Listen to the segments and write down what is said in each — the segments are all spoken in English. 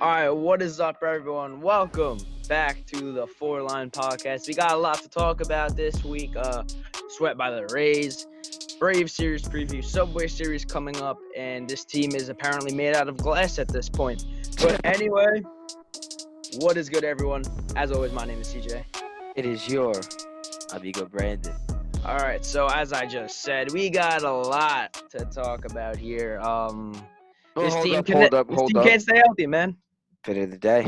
All right, what is up, everyone? Welcome back to the 4Line Podcast. We got a lot to talk about this week. Swept by the Rays, Brave Series preview, Subway Series coming up, and this team is apparently made out of glass at this point. But anyway, what is good, everyone? As always, my name is CJ. It is your amigo Brandon. All right, so as I just said, we got a lot to talk about here. This team can't stay healthy, man. Fit of the day.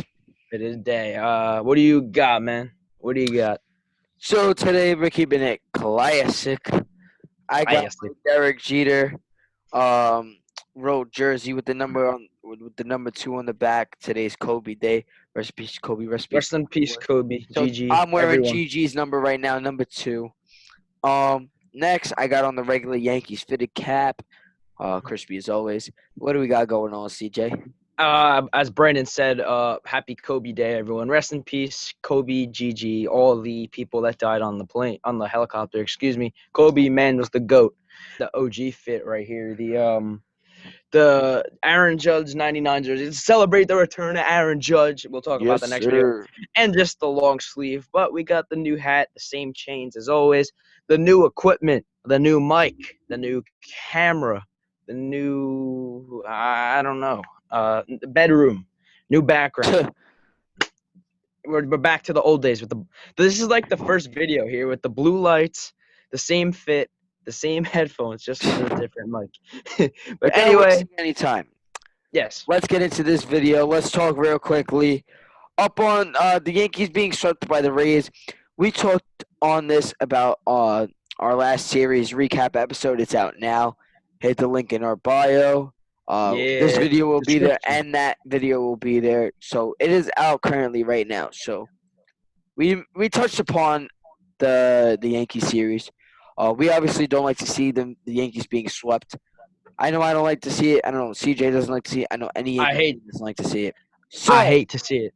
It is day. What do you got, man? What do you got? So today we're keeping it classic. I got my Derek Jeter wrote jersey with the number 2 on the back. Today's Kobe Day. Rest in peace, Kobe. Rest in peace, Kobe. So GG. I'm wearing everyone. GG's number right now, number 2. Next I got on the regular Yankees fitted cap. Crispy as always. What do we got going on, CJ? As Brandon said, happy Kobe Day, everyone. Rest in peace, Kobe, GG, all the people that died on the helicopter. Excuse me. Kobe, man, was the GOAT. The OG fit right here. The Aaron Judge 99 jersey. To celebrate the return of Aaron Judge. We'll talk about the next video. And just the long sleeve. But we got the new hat, the same chains as always, the new equipment, the new mic, the new camera, the new I don't know. Bedroom, new background. We're back to the old days this is like the first video here with the blue lights, the same fit, the same headphones, just with a different mic. But anyway, anytime. Yes. Let's get into this video. Let's talk real quickly. Up on the Yankees being swept by the Rays. We talked on this about our last series recap episode. It's out now. Hit the link in our bio. This video will be there, and that video will be there. So it is out currently right now. So we touched upon the Yankee series. We obviously don't like to see the Yankees being swept. I know I don't like to see it. I don't know. CJ doesn't like to see it. I know any Yankee doesn't like to see it. So I hate to see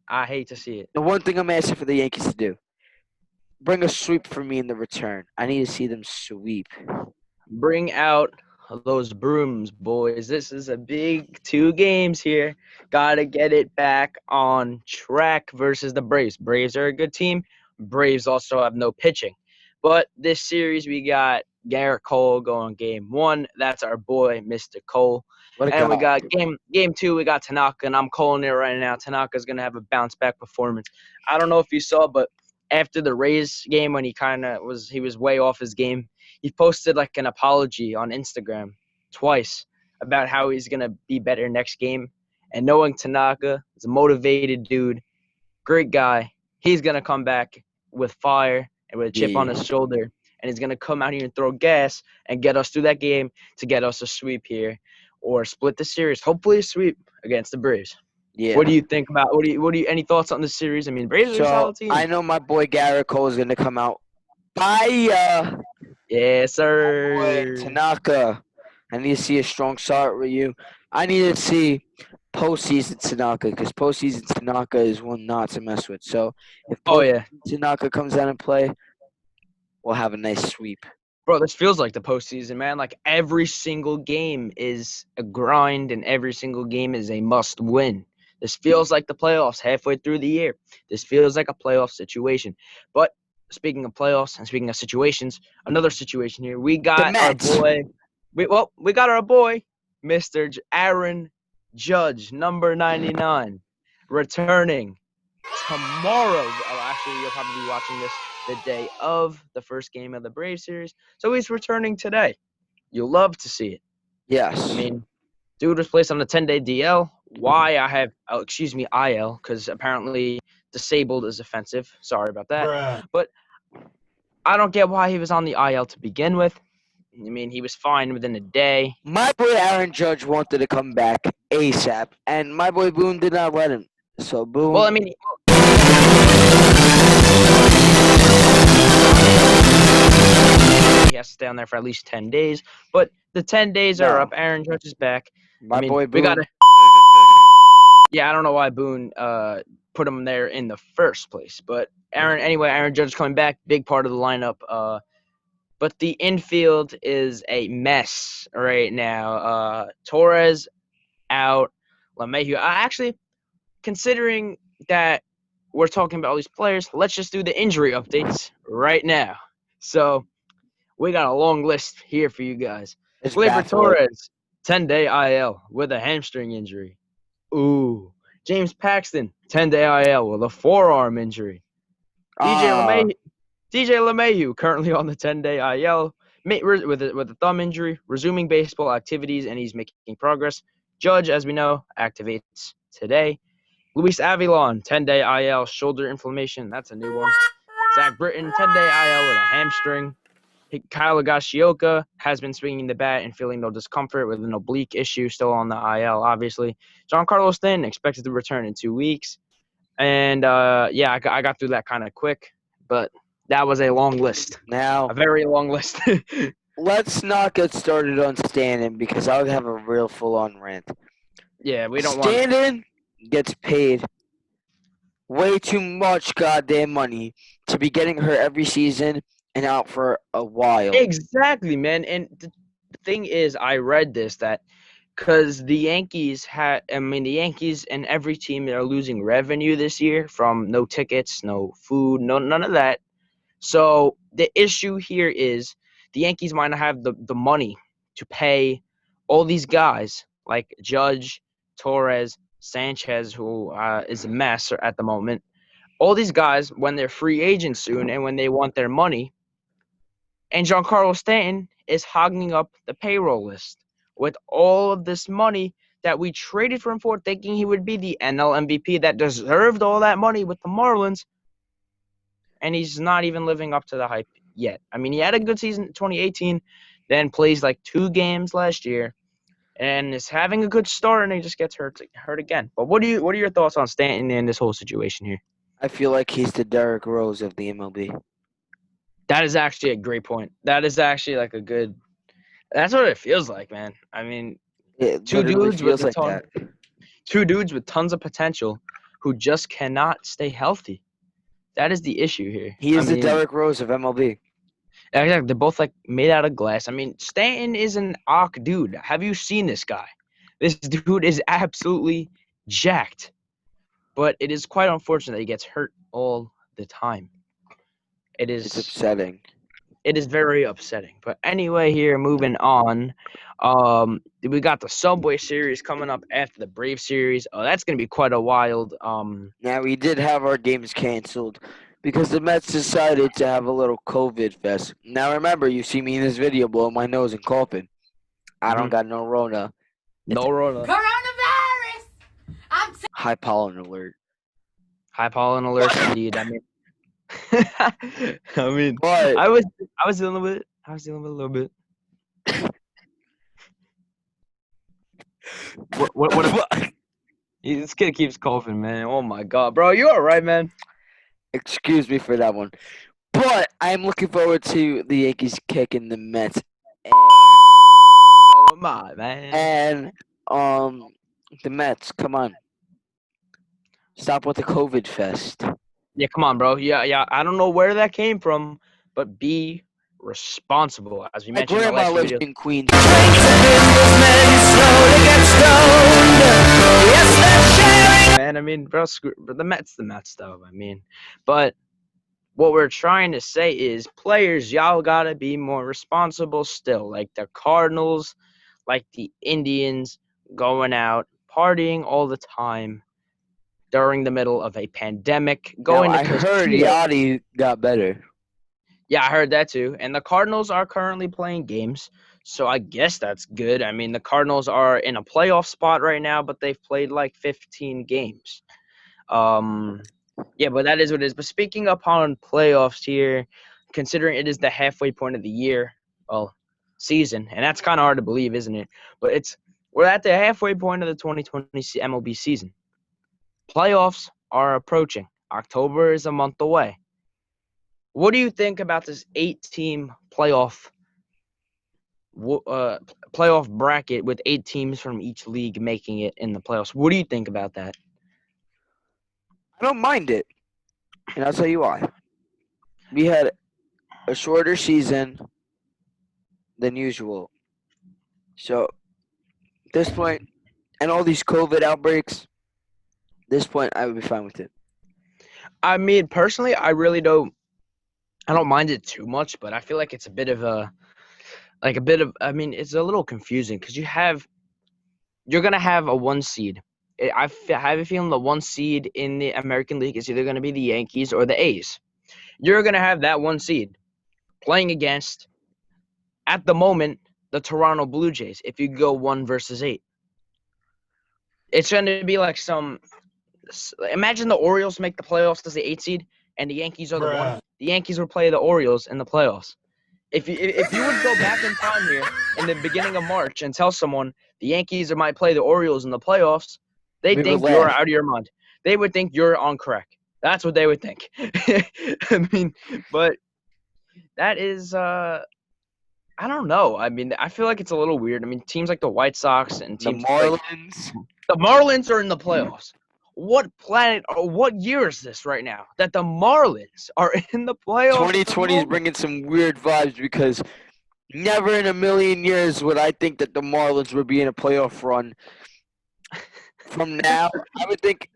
it. The one thing I'm asking for the Yankees to do: bring a sweep for me in the return. I need to see them sweep. Bring out those brooms, boys. This is a big 2 games here. Gotta get it back on track versus the Braves. Braves are a good team. Braves also have no pitching. But this series, we got Garrett Cole going game 1. That's our boy, Mr. Cole. And we got game 2, we got Tanaka, and I'm calling it right now. Tanaka's going to have a bounce-back performance. I don't know if you saw, but after the Rays game, when he was way off his game, he posted like an apology on Instagram twice about how he's going to be better next game. And knowing Tanaka is a motivated dude, great guy, he's going to come back with fire and with a chip on his shoulder. And he's going to come out here and throw gas and get us through that game to get us a sweep here or split the series. Hopefully a sweep against the Braves. Yeah. What do you think about any thoughts on the series? I mean, Braves are a solid team. I know my boy Garrett Cole is going to come out. Fire! Yes, sir. Boy, Tanaka, I need to see a strong start with you. I need to see postseason Tanaka because postseason Tanaka is one not to mess with. So if Tanaka comes out and play, we'll have a nice sweep. Bro, this feels like the postseason, man. Like every single game is a grind and every single game is a must win. This feels like the playoffs halfway through the year. This feels like a playoff situation. But speaking of playoffs and speaking of situations, another situation here. We got our boy. We got our boy, Mr. Aaron Judge, number 99, returning tomorrow. Oh, actually, you'll probably be watching this the day of the first game of the Braves series. So he's returning today. You'll love to see it. Yes. I mean, dude was placed on a 10-day DL. Why I have, IL, because apparently disabled is offensive. Sorry about that. Bruh. But I don't get why he was on the IL to begin with. I mean, he was fine within a day. My boy Aaron Judge wanted to come back ASAP, and my boy Boone did not let him. So Boone. Well, I mean, he has to stay on there for at least 10 days. But the 10 days are up. Aaron Judge is back. My boy Boone. I don't know why Boone put him there in the first place. But Aaron Judge is coming back. Big part of the lineup. But the infield is a mess right now. Torres out. LeMahieu. Actually, considering that we're talking about all these players, let's just do the injury updates right now. So we got a long list here for you guys. It's Gleyber baffling. Torres, 10-day IL with a hamstring injury. Ooh. James Paxton, 10-day IL with a forearm injury. DJ Ah, LeMay, DJ LeMahieu, currently on the 10-day IL with a thumb injury, resuming baseball activities, and he's making progress. Judge, as we know, activates today. Luis Avilon, 10-day IL, shoulder inflammation. That's a new one. Zach Britton, 10-day IL with a hamstring. Kyle Higashioka has been swinging the bat and feeling no discomfort with an oblique issue, still on the IL, obviously. Giancarlo Stanton expected to return in 2 weeks. And, I got through that kind of quick. But that was a long list. now A very long list. let's not get started on Stanton because I'll have a real full-on rant. Yeah, we don't want. Stanton gets paid way too much goddamn money to be getting hurt every season and out for a while. Exactly, man. And the thing is, I read this that because the Yankees and every team are losing revenue this year from no tickets, no food, none of that. So the issue here is the Yankees might not have the money to pay all these guys like Judge, Torres, Sanchez, who is a mess at the moment. All these guys when they're free agents soon and when they want their money. And Giancarlo Stanton is hogging up the payroll list with all of this money that we traded for him for, thinking he would be the NL MVP that deserved all that money with the Marlins. And he's not even living up to the hype yet. I mean, he had a good season in 2018, then plays like 2 games last year, and is having a good start, and he just gets hurt again. But what are your thoughts on Stanton and this whole situation here? I feel like he's the Derrick Rose of the MLB. That is actually a great point. That is actually like a good. That's what it feels like, man. I mean, It two literally dudes with feels a like ton, that. two dudes with tons of potential, who just cannot stay healthy. That is the issue here. He I is the mean, Derrick Rose of MLB. exactly, they're both like made out of glass. I mean, Stanton is an awk dude. Have you seen this guy? This dude is absolutely jacked. But it is quite unfortunate that he gets hurt all the time. It It's is upsetting. it is very upsetting. But anyway, here moving on. We got the Subway series coming up after the Brave series. Oh, that's gonna be quite a wild. Now, we did have our games canceled because the Mets decided to have a little COVID fest. Now, remember, you see me in this video blowing my nose and coughing. I don't got no Rona. No Rona. Coronavirus! High pollen alert. High pollen alert, indeed. I mean, But I was dealing with it. I was dealing with it a little bit. What? This kid keeps coughing, man. Oh my god, bro, you all right, man? excuse me for that one. But I'm looking forward to the Yankees kicking the Mets So am I, man. and the Mets. Come on, stop with the COVID fest. Yeah, come on, bro. Yeah. I don't know where that came from, but be responsible, as we My mentioned in the grandma last few lives videos. in Queens. Man, I mean, bro, the Mets, though. I mean, but what we're trying to say is, players, y'all gotta be more responsible still. Like the Cardinals, like the Indians, going out partying all the time during the middle of a pandemic, Now going to I heard casinos. Yachty got better. Yeah, I heard that too. And the Cardinals are currently playing games, so I guess that's good. I mean, the Cardinals are in a playoff spot right now, but they've played like 15 games. Yeah, but that is what it is. But speaking upon playoffs here, considering it is the halfway point of the year, well, season, and that's kind of hard to believe, isn't it? But we're at the halfway point of the 2020 MLB season. Playoffs are approaching. October is a month away. What do you think about this 8-team playoff bracket with 8 teams from each league making it in the playoffs? What do you think about that? I don't mind it, and I'll tell you why. We had a shorter season than usual, so at this point, and all these COVID outbreaks, this point, I would be fine with it. I mean, personally, I really don't. I don't mind it too much, but I feel like it's a bit of a I mean, it's a little confusing because you're gonna have a one seed. I have a feeling the one seed in the American League is either gonna be the Yankees or the A's. You're gonna have that one seed playing against, at the moment, the Toronto Blue Jays. If you go 1 versus 8, it's gonna be like some. Imagine the Orioles make the playoffs as the 8 seed, and the Yankees are the one. The Yankees would play the Orioles in the playoffs. If you would go back in time here in the beginning of March and tell someone the Yankees might play the Orioles in the playoffs, they'd We would think you're laugh. out of your mind. They would think you're on crack. That's what they would think. I mean, but that is I don't know. I mean, I feel like it's a little weird. I mean, teams like the White Sox and The teams like Marlins. the Marlins are in the playoffs. What planet or what year is this right now that the Marlins are in the playoffs? at the 2020 is moment? bringing some weird vibes because never in a million years would I think that the Marlins would be in a playoff run. From now, I would think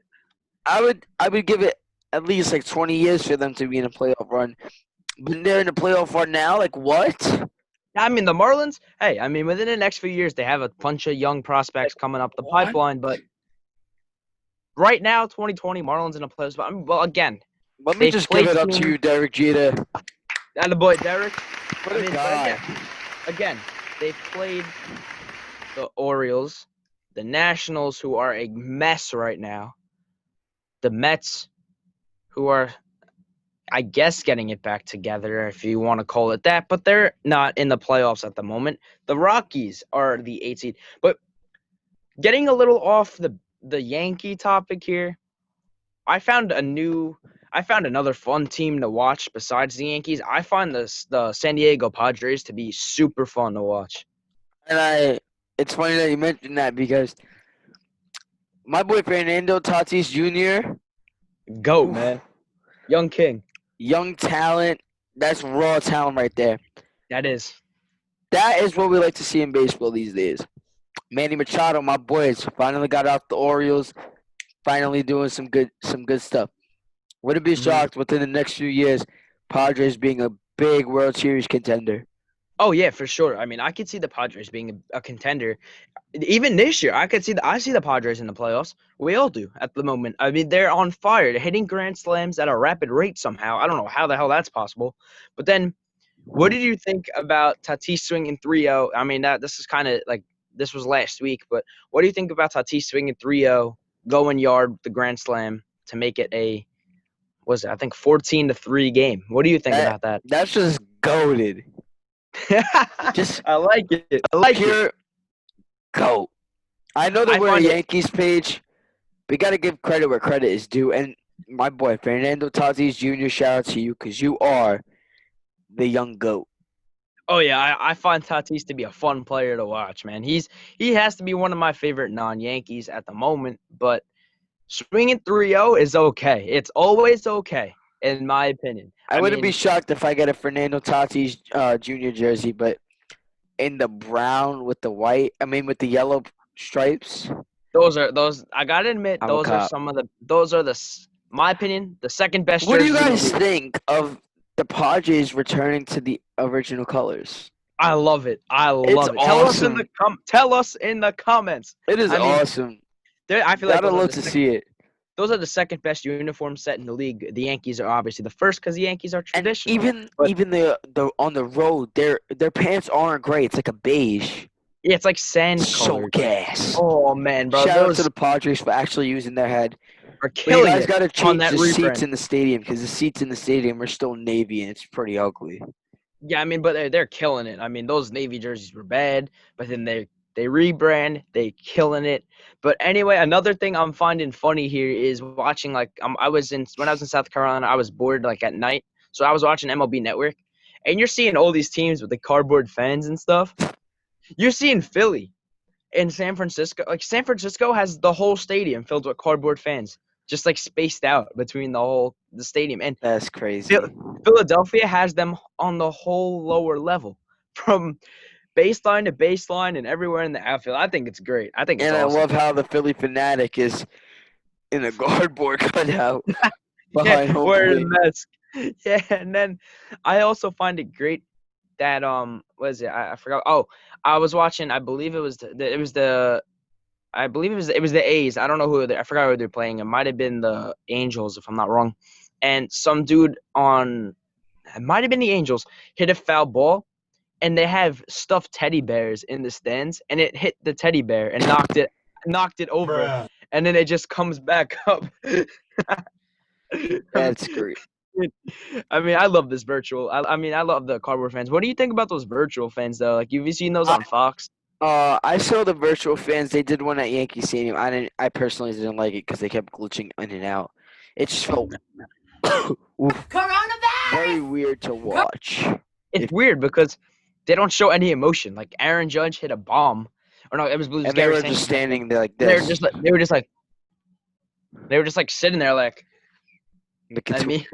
I would give it at least like 20 years for them to be in a playoff run. But they're in a playoff run now. Like what? I mean, the Marlins, hey, I mean, within the next few years, they have a bunch of young prospects coming up the pipeline. But right now, 2020, Marlins in a playoff spot. I mean, well, again, Let me they've just give played it up to teams. you, Derek Jeter. And the boy, Derek. What I a mean, guy. but again, they've played the Orioles, the Nationals, who are a mess right now, the Mets, who are, I guess, getting it back together, if you want to call it that, but they're not in the playoffs at the moment. The Rockies are the 8 seed. But getting a little off the Yankee topic here, I found another fun team to watch besides the Yankees. I find the San Diego Padres to be super fun to watch. And it's funny that you mentioned that because my boy Fernando Tatis Jr. Goat, oof, man. Young King. young talent. That's raw talent right there. That is. That is what we like to see in baseball these days. Manny Machado, my boys, finally got out the Orioles. Finally doing some good stuff. Wouldn't be Mhm. shocked within the next few years, Padres being a big World Series contender. Oh yeah, for sure. I mean, I could see the Padres being a contender. Even this year, I see the Padres in the playoffs. We all do at the moment. I mean, they're on fire. They're hitting grand slams at a rapid rate somehow. I don't know how the hell that's possible. But then, what did you think about Tatis swinging 3-0? I mean, this is kind of like this was last week, but what do you think about Tatis swinging 3-0, going yard the grand slam to make it a was it, I think 14-3 game? What do you think about that? That's just goaded. Just I like it. I like it. pure goat. I know that I we're a find it. Yankees page. We got to give credit where credit is due. And my boy, Fernando Tatis Jr., shout out to you because you are the young goat. Oh yeah, I find Tatis to be a fun player to watch, man. He has to be one of my favorite non-Yankees at the moment, but swinging 3-0 is okay. It's always okay, in my opinion. I wouldn't be mean, shocked if I get a Fernando Tatis Jr. jersey, but in the brown with the white, with the yellow stripes, those I gotta admit, I'm a those are cop. my opinion, the second best What do you jerseys in the guys league. think of the Padres returning to the original colors? I love it. I It's love it. awesome. Tell us in the comments. It is I mean, awesome. I feel like Gotta love to see it. those are the second best uniform set in the league. The Yankees are obviously the first because the Yankees are And traditional. even But the on the road, their pants aren't gray. It's like a beige. yeah, it's like sand So colored. gas. Oh man, bro, Shout out those to the Padres for actually using their head. are But you killing guys it got to on change that the seats rebrand. in the stadium because the seats in the stadium are still navy and it's pretty ugly. Yeah, I mean, but they're killing it. I mean, those Navy jerseys were bad, but then they rebrand, they killing it. But anyway, another thing I'm finding funny here is watching like when I was in South Carolina, I was bored like at night, so I was watching MLB Network, and you're seeing all these teams with the cardboard fans and stuff. You're seeing Philly and San Francisco. Like San Francisco has the whole stadium filled with cardboard fans, just like spaced out between the stadium. And That's crazy. Philadelphia has them on the whole lower level, from baseline to baseline and everywhere in the outfield. I think it's great. I think it's And I awesome. love how the Philly fanatic is in a cardboard cutout Yeah, behind home wearing plate. a mask. Yeah, and then I also find it great that what is it? I forgot. Oh, I was watching. I believe it was I believe it was the A's. I don't know I forgot who they're playing. It might have been the Angels if I'm not wrong. And some dude on it might have been the Angels hit a foul ball, and they have stuffed teddy bears in the stands, and it hit the teddy bear and knocked it over, and then it just comes back up. That's great. I mean, I love this virtual. I mean, I love the cardboard fans. What do you think about those virtual fans though? Like, you've seen those I, on Fox? I saw the virtual fans. They did one at Yankee Stadium. I personally didn't like it because they kept glitching in and out. It just felt oof, very Coronavirus. weird to watch. It's weird because they don't show any emotion. Like Aaron Judge hit a bomb, or no, it was And they Gary were Sanchez. just standing there like They were this. just like sitting there like. I mean,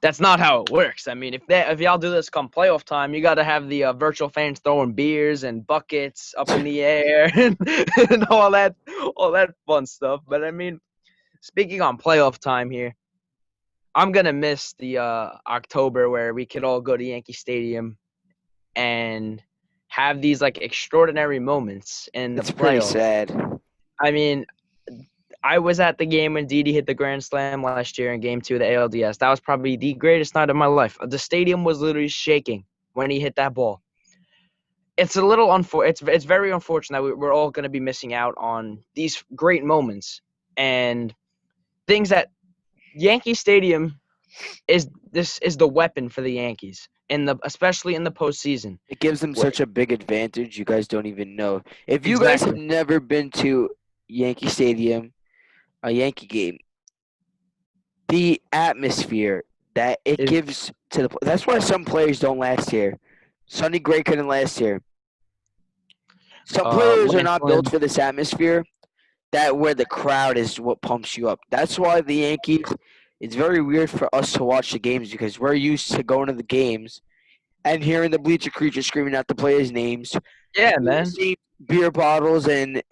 that's not how it works. I mean, if y'all do this come playoff time, you got to have the virtual fans throwing beers and buckets up in the air and all that fun stuff. But I mean, speaking on playoff time here, I'm gonna miss the October where we could all go to Yankee Stadium and have these like extraordinary moments in the It's pretty playoffs. sad. I mean, I was at the game when Didi hit the grand slam last year in Game 2 of the ALDS. That was probably the greatest night of my life. The stadium was literally shaking when he hit that ball. It's a little it's very unfortunate that we're all going to be missing out on these great moments and things that Yankee Stadium is the weapon for the Yankees especially in the postseason. It gives them such a big advantage. You guys don't even know. If you guys have Exactly. never been to Yankee Stadium, a Yankee game, the atmosphere that it gives to that's why some players don't last here. Sonny Gray couldn't last here. Some players are Lance not Lynn. built for this atmosphere. That where the crowd is what pumps you up. That's why the Yankees. It's very weird for us to watch the games because we're used to going to the games and hearing the bleacher creatures screaming out the players' names. Yeah, and man. seeing beer bottles and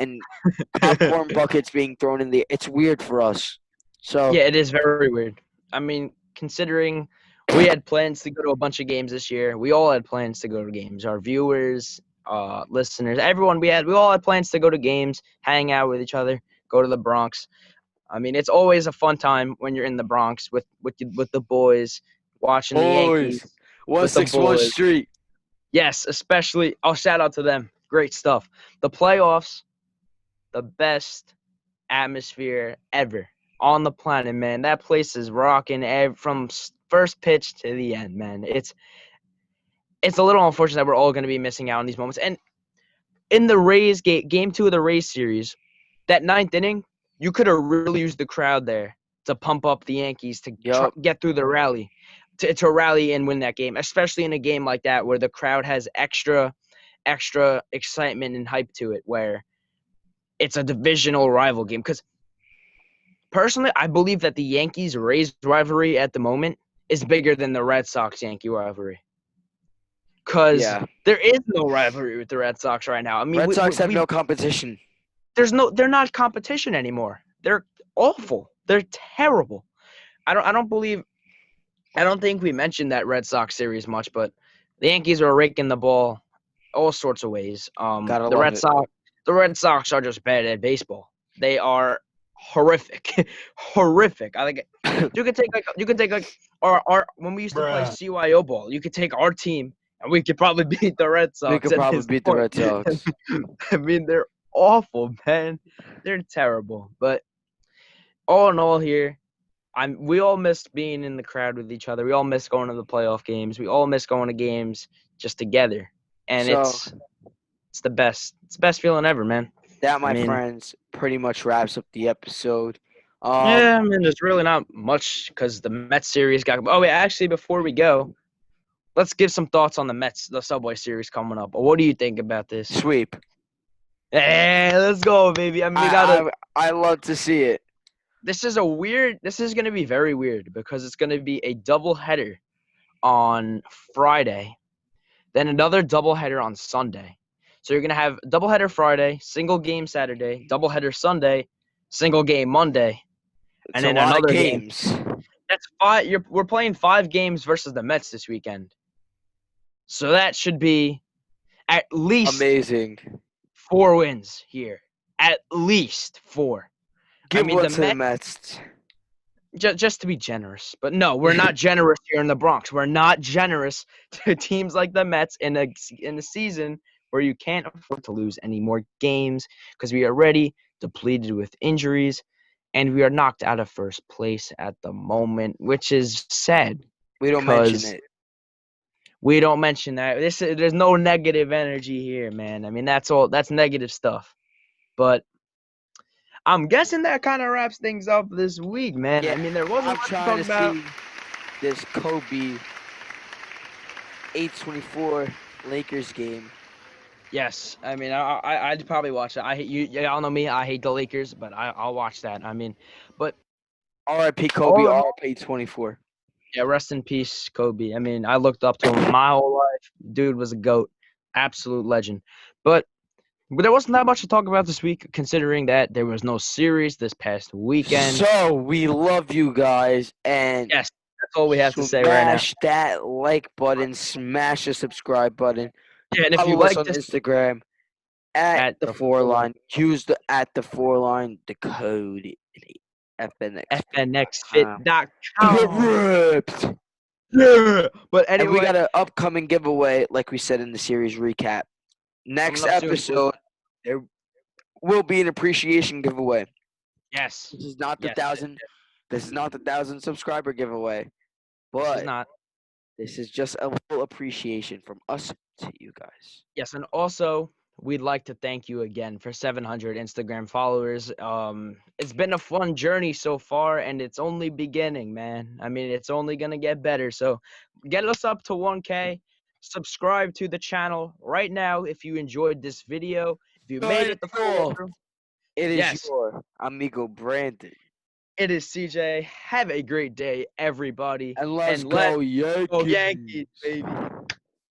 popcorn buckets being thrown in the. It's weird for us. So Yeah, it is very weird. I mean, considering we had plans to go to a bunch of games this year, we all had plans to go to games. Our viewers, listeners, everyone, we all had plans to go to games, hang out with each other, go to the Bronx. I mean, it's always a fun time when you're in the Bronx with the boys, watching the Yankees with the 161 boys. Street. Yes, especially. I'll shout out to them. Great stuff. The playoffs, the best atmosphere ever on the planet, man. That place is rocking from first pitch to the end, man. It's a little unfortunate that we're all going to be missing out on these moments. And in the Rays game 2 of the Rays series, that ninth inning, you could have really used the crowd there to pump up the Yankees to get through the rally, to rally and win that game, especially in a game like that where the crowd has extra excitement and hype to it, where it's a divisional rival game. Because personally, I believe that the Yankees-Rays rivalry at the moment is bigger than the Red Sox-Yankee rivalry. Because there is no rivalry with the Red Sox right now. I mean, Red Sox have no competition. They're not competition anymore. They're awful. They're terrible. I don't think we mentioned that Red Sox series much, but the Yankees are raking the ball all sorts of ways. The Red Sox are just bad at baseball. They are horrific. Horrific. I think you could take our when we used to play CYO ball, you could take our team and we could probably beat the Red Sox. We could probably beat the Red Sox. I mean, they're awful, man. They're terrible. But all in all here, we all miss being in the crowd with each other. We all miss going to the playoff games. We all miss going to games just together. And it's the best. It's the best feeling ever, man. That, my friends, pretty much wraps up the episode. Yeah, I mean, there's really not much because the Mets series got. Oh, wait, actually, before we go, let's give some thoughts on the Subway Series coming up. What do you think about this? Sweep. Hey, let's go, baby. I mean, I love to see it. This is going to be very weird because it's going to be a doubleheader on Friday, then another doubleheader on Sunday. So you're going to have doubleheader Friday, single game Saturday, doubleheader Sunday, single game Monday, It's And a in lot of another game, games. that's five. We're playing 5 games versus the Mets this weekend. So that should be at least Amazing. 4 wins here. At least 4. I Give mean, one the to the Mets, Mets. just to be generous. But no, we're not generous here in the Bronx. We're not generous to teams like the Mets in a season where you can't afford to lose any more games because we are already depleted with injuries and we are knocked out of first place at the moment, which is sad We don't mention because it. we don't mention that. There's no negative energy here, man. I mean, that's negative stuff. But I'm guessing that kind of wraps things up this week, man. Yeah, I mean, there wasn't I'm much to trying talk to about. see this Kobe 824 Lakers game. Yes, I mean, I'd probably watch it. I hate you. Y'all know me. I hate the Lakers, but I'll watch that. I mean, but R.I.P. Kobe. all in all, R.I.P. 24. yeah, rest in peace, Kobe. I mean, I looked up to him my whole life. Dude was a goat, absolute legend. But there wasn't that much to talk about this week, considering that there was no series this past weekend. So we love you guys, and Yes, that's all we have to say right now. smash that like button, smash the subscribe button. Yeah, and if you Follow us like on this, Instagram at at the the four 4 line. Use the at the 4 line, the code FNXFit.com. Get fnxfit.com. ripped. Yeah. But And we anyway, got an upcoming giveaway, like we said in the series recap. Next coming up soon. episode, there will be an appreciation giveaway. Yes. This is not the Yes. 1,000. This is not the 1,000 subscriber giveaway, This is but not. this is just a little appreciation from us to you guys. Yes, and also we'd like to thank you again for 700 Instagram followers. It's been a fun journey so far, and it's only beginning, man. I mean, it's only gonna get better. So get us up to 1K. Subscribe to the channel right now if you enjoyed this video. If you made it the full way through. It is Yes, your amigo Brandon. it is CJ. Have a great day, everybody, And let's and let's go go Yankees. Yankees, baby.